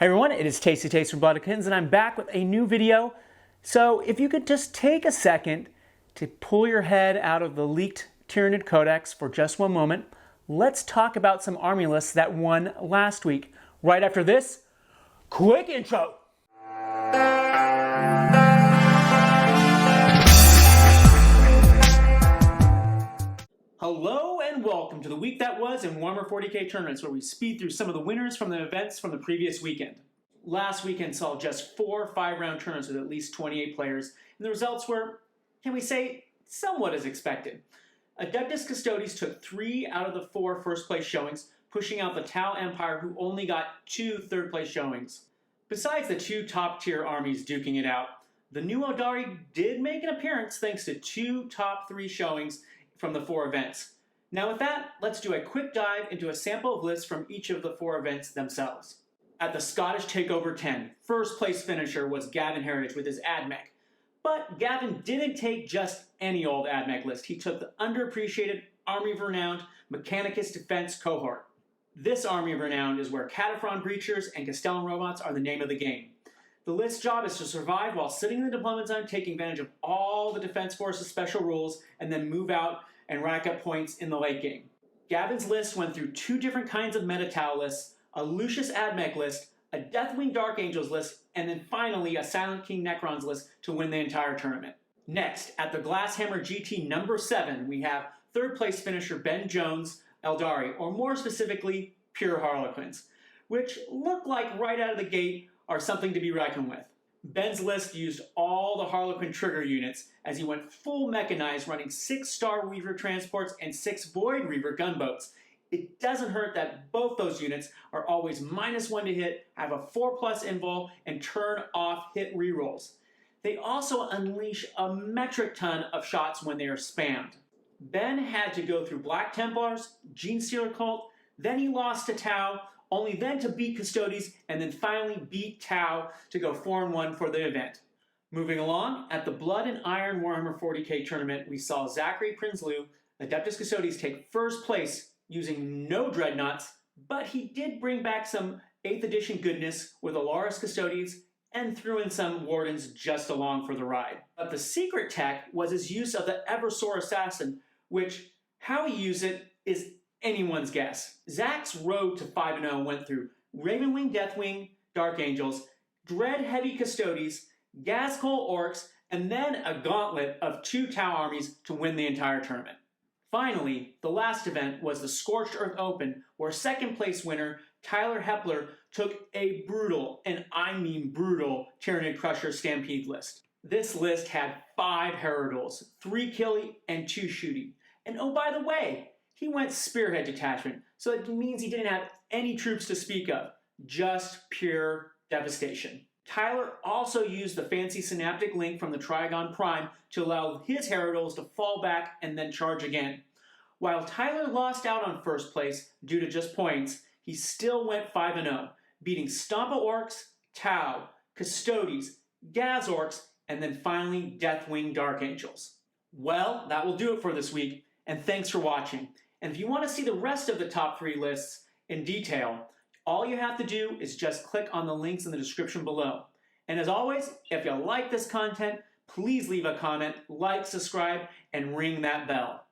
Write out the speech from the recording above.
Hey everyone, it is Tasty Taste from Bloodofkittens, and I'm back with a new video. So if you could just take a second to pull your head out of the leaked Tyranid Codex for just one moment, let's talk about some army lists that won last week. Right after this, quick intro. Hello and welcome to the week that was in Warhammer 40k tournaments, where we speed through some of the winners from the events from the previous weekend. Last weekend saw just 4 5-round tournaments with at least 28 players, and the results were, can we say, somewhat as expected. Adeptus Custodes took 3 out of the 4 first place showings, pushing out the Tau Empire, who only got 2 third place showings. Besides the 2 top tier armies duking it out, the new Aeldari did make an appearance thanks to 2 top 3 showings from the 4 events. Now with that, let's do a quick dive into a sample of lists from each of the 4 events themselves. At the Scottish Takeover 10, first place finisher was Gavin Heritage with his AdMech. But Gavin didn't take just any old AdMech list. He took the underappreciated Army of Renown Mechanicus Defense cohort. This Army of Renown is where Cataphren Breachers and Castellan Robots are the name of the game. The list's job is to survive while sitting in the deployment zone, taking advantage of all the Defense Force's special rules, and then move out and rack up points in the late game. Gavin's list went through 2 different kinds of meta Tau lists, a Lucius AdMech list, a Deathwing Dark Angels list, and then finally a Silent King Necrons list to win the entire tournament. Next, at the Glasshammer GT number 7, we have third place finisher Ben Jones' Aeldari, or more specifically, Pure Harlequins, which look like right out of the gate are something to be reckoned with. Ben's list used all the Harlequin trigger units as he went full mechanized, running 6 Star Reaver transports and 6 Void Reaver gunboats. It doesn't hurt that both those units are always -1 to hit, have a 4+ invul, and turn off hit rerolls. They also unleash a metric ton of shots when they are spammed. Ben had to go through Black Templars, Genestealer Cult, then he lost to Tau, only then to beat Custodes, and then finally beat Tau to go 4-1 for the event. Moving along, at the Blood and Iron Warhammer 40k tournament, we saw Zachary Prinsloo, Adeptus Custodes, take first place using no Dreadnoughts, but he did bring back some 8th edition goodness with Alaris Custodes and threw in some Wardens just along for the ride. But the secret tech was his use of the Eversor Assassin, which, how he used it is anyone's guess. Zach's road to 5-0 went through Ravenwing Deathwing Dark Angels, Dread Heavy Custodes, Gascol Orcs, and then a gauntlet of 2 Tau armies to win the entire tournament. Finally, the last event was the Scorched Earth Open, where second place winner Tyler Hepler took a brutal, and I mean brutal, Tyranid Crusher Stampede list. This list had 5 Herodals, 3 Killy, and 2 Shooty. And oh, by the way, he went Spearhead Detachment, so it means he didn't have any troops to speak of, just pure devastation. Tyler also used the fancy Synaptic Link from the Trigon Prime to allow his Herodals to fall back and then charge again. While Tyler lost out on first place due to just points, he still went 5-0, beating Stompa Orcs, Tau, Custodes, Gaz Orcs, and then finally Deathwing Dark Angels. Well, that will do it for this week, and thanks for watching. And if you want to see the rest of the top 3 lists in detail, all you have to do is just click on the links in the description below. And as always, if you like this content, please leave a comment, like, subscribe, and ring that bell.